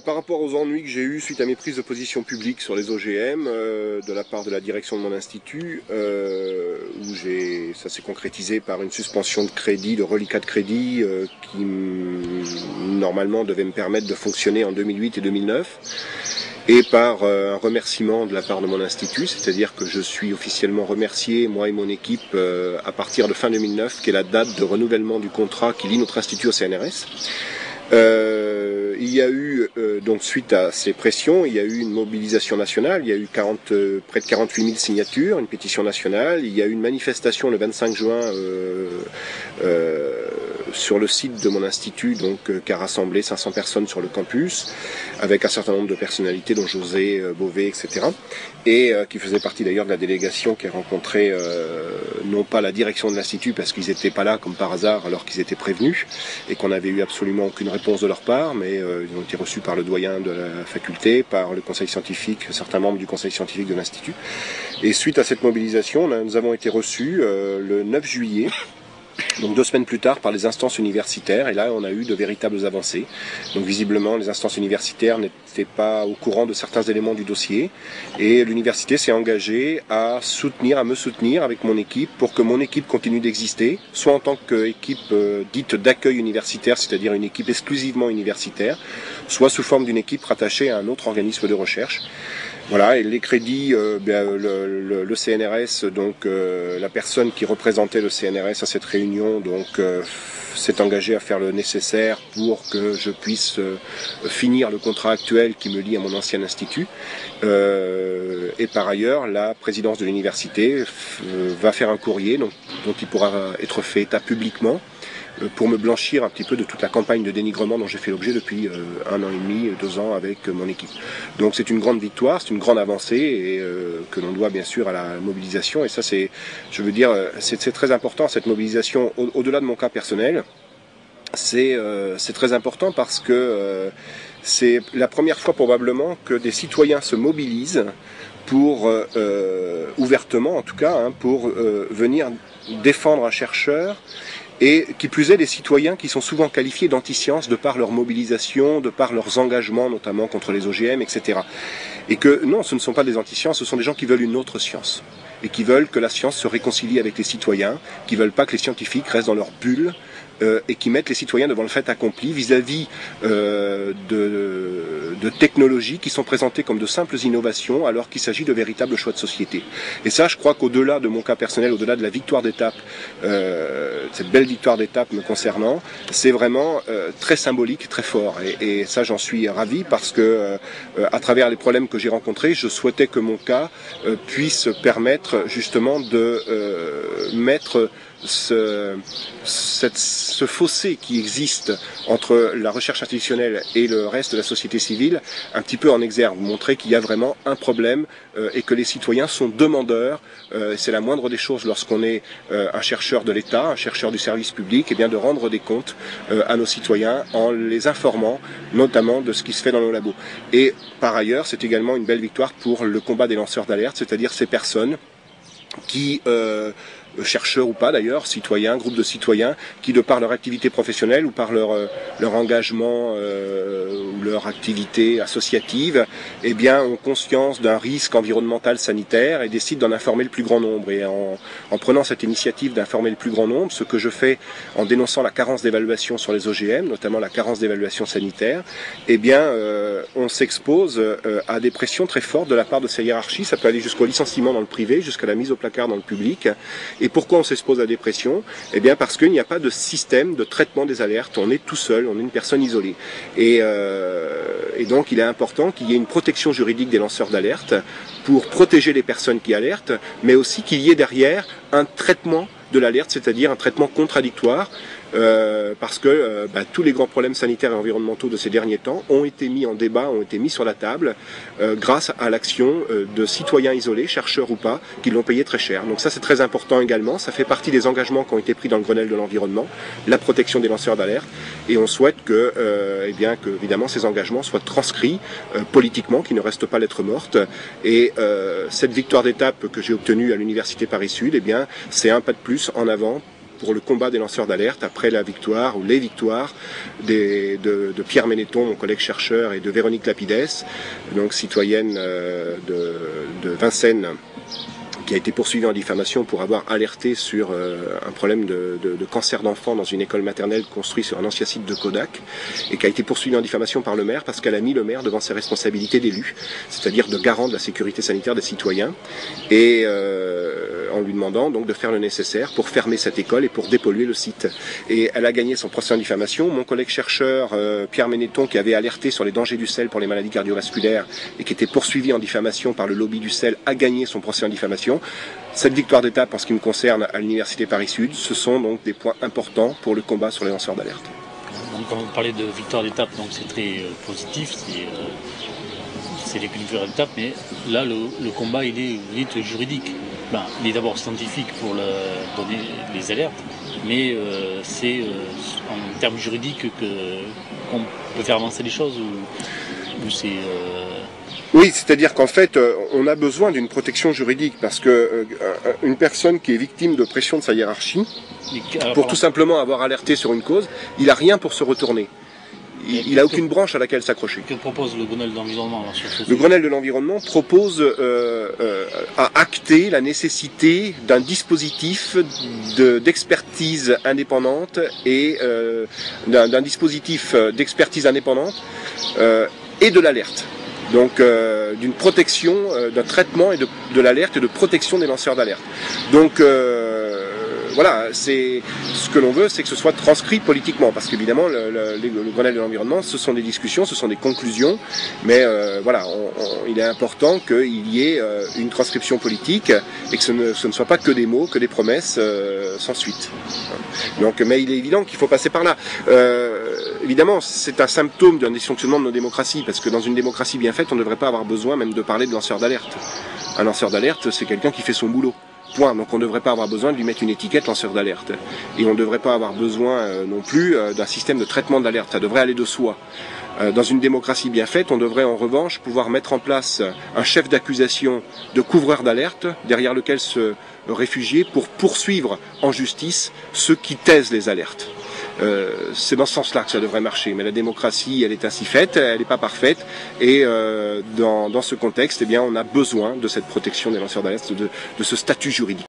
Par rapport aux ennuis que j'ai eus suite à mes prises de position publiques sur les OGM, de la part de la direction de mon institut, où ça s'est concrétisé par une suspension de crédit, de reliquat de crédit, qui normalement devait me permettre de fonctionner en 2008 et 2009, et par un remerciement de la part de mon institut, c'est-à-dire que je suis officiellement remercié, moi et mon équipe, à partir de fin 2009, qui est la date de renouvellement du contrat qui lie notre institut au CNRS. Il y a eu, donc suite à ces pressions, il y a eu une mobilisation nationale, il y a eu près de 48 000 signatures, une pétition nationale, il y a eu une manifestation le 25 juin sur le site de mon institut, donc qui a rassemblé 500 personnes sur le campus, avec un certain nombre de personnalités, dont José Bové, etc. Et qui faisait partie d'ailleurs de la délégation qui a rencontré non pas la direction de l'institut, parce qu'ils n'étaient pas là comme par hasard alors qu'ils étaient prévenus, et qu'on n'avait eu absolument aucune réponse de leur part, mais ils ont été reçus par le doyen de la faculté, par le conseil scientifique, certains membres du conseil scientifique de l'institut. Et suite à cette mobilisation, nous avons été reçus le 9 juillet, donc 2 semaines plus tard, par les instances universitaires, et là on a eu de véritables avancées. Donc visiblement les instances universitaires n'étaient pas au courant de certains éléments du dossier, et l'université s'est engagée à me soutenir avec mon équipe, pour que mon équipe continue d'exister, soit en tant qu'équipe dite d'accueil universitaire, c'est-à-dire une équipe exclusivement universitaire, soit sous forme d'une équipe rattachée à un autre organisme de recherche. Voilà, et les crédits, le CNRS, donc la personne qui représentait le CNRS à cette réunion, donc s'est engagée à faire le nécessaire pour que je puisse finir le contrat actuel qui me lie à mon ancien institut. Et par ailleurs, la présidence de l'université va faire un courrier dont il pourra être fait état publiquement, pour me blanchir un petit peu de toute la campagne de dénigrement dont j'ai fait l'objet depuis 1 an et demi, 2 ans avec mon équipe. Donc c'est une grande victoire, c'est une grande avancée, et que l'on doit bien sûr à la mobilisation, et ça c'est très important, cette mobilisation, au-delà de mon cas personnel. C'est très important parce que c'est la première fois probablement que des citoyens se mobilisent pour, ouvertement en tout cas, pour venir défendre un chercheur, et qui plus est des citoyens qui sont souvent qualifiés d'anti-sciences de par leur mobilisation, de par leurs engagements, notamment contre les OGM, etc. Et que non, ce ne sont pas des anti-sciences, ce sont des gens qui veulent une autre science, et qui veulent que la science se réconcilie avec les citoyens, qui veulent pas que les scientifiques restent dans leur bulle, et qui mettent les citoyens devant le fait accompli vis-à-vis de technologies qui sont présentées comme de simples innovations, alors qu'il s'agit de véritables choix de société. Et ça, je crois qu'au-delà de mon cas personnel, au-delà de la victoire d'étape, cette belle victoire d'étape me concernant, c'est vraiment très symbolique, très fort. Et ça, j'en suis ravi, parce que à travers les problèmes que j'ai rencontrés, je souhaitais que mon cas puisse permettre justement de mettre ce fossé qui existe entre la recherche institutionnelle et le reste de la société civile un petit peu en exergue, montrer qu'il y a vraiment un problème, et que les citoyens sont demandeurs, c'est la moindre des choses lorsqu'on est un chercheur de l'État, un chercheur du service public, et bien de rendre des comptes à nos citoyens en les informant notamment de ce qui se fait dans nos labos. Et par ailleurs, c'est également une belle victoire pour le combat des lanceurs d'alerte, c'est-à-dire ces personnes qui chercheurs ou pas d'ailleurs, citoyens, groupes de citoyens, qui de par leur activité professionnelle ou par leur engagement ou leur activité associative, eh bien, ont conscience d'un risque environnemental sanitaire et décident d'en informer le plus grand nombre. Et en prenant cette initiative d'informer le plus grand nombre, ce que je fais en dénonçant la carence d'évaluation sur les OGM, notamment la carence d'évaluation sanitaire, eh bien, on s'expose à des pressions très fortes de la part de ces hiérarchies. Ça peut aller jusqu'au licenciement dans le privé, jusqu'à la mise au placard dans le public. Et pourquoi on s'expose à des pressions? Eh bien parce qu'il n'y a pas de système de traitement des alertes, on est tout seul, on est une personne isolée. Et donc il est important qu'il y ait une protection juridique des lanceurs d'alerte pour protéger les personnes qui alertent, mais aussi qu'il y ait derrière un traitement de l'alerte, c'est-à-dire un traitement contradictoire, parce que tous les grands problèmes sanitaires et environnementaux de ces derniers temps ont été mis en débat, ont été mis sur la table grâce à l'action de citoyens isolés, chercheurs ou pas, qui l'ont payé très cher. Donc ça c'est très important également, ça fait partie des engagements qui ont été pris dans le Grenelle de l'environnement, la protection des lanceurs d'alerte, et on souhaite que, que évidemment ces engagements soient transcrits politiquement, qu'ils ne restent pas lettre morte, et cette victoire d'étape que j'ai obtenue à l'Université Paris-Sud, eh bien c'est un pas de plus en avant pour le combat des lanceurs d'alerte après la victoire ou les victoires de Pierre Ménéton, mon collègue chercheur, et de Véronique Lapides, donc citoyenne de Vincennes, qui a été poursuivi en diffamation pour avoir alerté sur un problème de cancer d'enfant dans une école maternelle construite sur un ancien site de Kodak, et qui a été poursuivi en diffamation par le maire parce qu'elle a mis le maire devant ses responsabilités d'élu, c'est-à-dire de garant de la sécurité sanitaire des citoyens, et en lui demandant donc de faire le nécessaire pour fermer cette école et pour dépolluer le site. Et elle a gagné son procès en diffamation. Mon collègue chercheur Pierre Ménéton, qui avait alerté sur les dangers du sel pour les maladies cardiovasculaires et qui était poursuivi en diffamation par le lobby du sel, a gagné son procès en diffamation. Cette victoire d'étape, en ce qui me concerne, à l'Université Paris-Sud, ce sont donc des points importants pour le combat sur les lanceurs d'alerte. Donc quand vous parlez de victoire d'étape, donc c'est très positif, c'est les victoires d'étape, mais là le combat il est juridique. Ben, il est d'abord scientifique pour donner les alertes, mais c'est en termes juridiques qu'on peut faire avancer les choses, ou c'est... Oui, c'est-à-dire qu'en fait, on a besoin d'une protection juridique parce que une personne qui est victime de pression de sa hiérarchie, pour tout simplement avoir alerté sur une cause, il n'a rien pour se retourner. Il n'a aucune branche à laquelle s'accrocher. Que propose le Grenelle de l'environnement sur ce sujet ? Le Grenelle de l'environnement propose à acter la nécessité d'un dispositif d'expertise indépendante et d'un dispositif d'expertise indépendante et de l'alerte. Donc d'une protection, d'un traitement et de l'alerte et de protection des lanceurs d'alerte. Donc voilà, c'est ce que l'on veut, c'est que ce soit transcrit politiquement, parce qu'évidemment le Grenelle de l'environnement, ce sont des discussions, ce sont des conclusions, mais voilà, il est important qu'il y ait une transcription politique et que ce ne soit pas que des mots, que des promesses sans suite. Donc, mais il est évident qu'il faut passer par là. Évidemment, c'est un symptôme d'un dysfonctionnement de nos démocraties, parce que dans une démocratie bien faite, on ne devrait pas avoir besoin même de parler de lanceur d'alerte. Un lanceur d'alerte, c'est quelqu'un qui fait son boulot. Point. Donc on ne devrait pas avoir besoin de lui mettre une étiquette lanceur d'alerte. Et on ne devrait pas avoir besoin non plus d'un système de traitement d'alerte. Ça devrait aller de soi. Dans une démocratie bien faite, on devrait en revanche pouvoir mettre en place un chef d'accusation de couvreur d'alerte, derrière lequel se réfugier pour poursuivre en justice ceux qui taisent les alertes. C'est dans ce sens-là que ça devrait marcher. Mais la démocratie, elle est ainsi faite, elle n'est pas parfaite. Et dans ce contexte, eh bien, on a besoin de cette protection des lanceurs d'alerte, de ce statut juridique.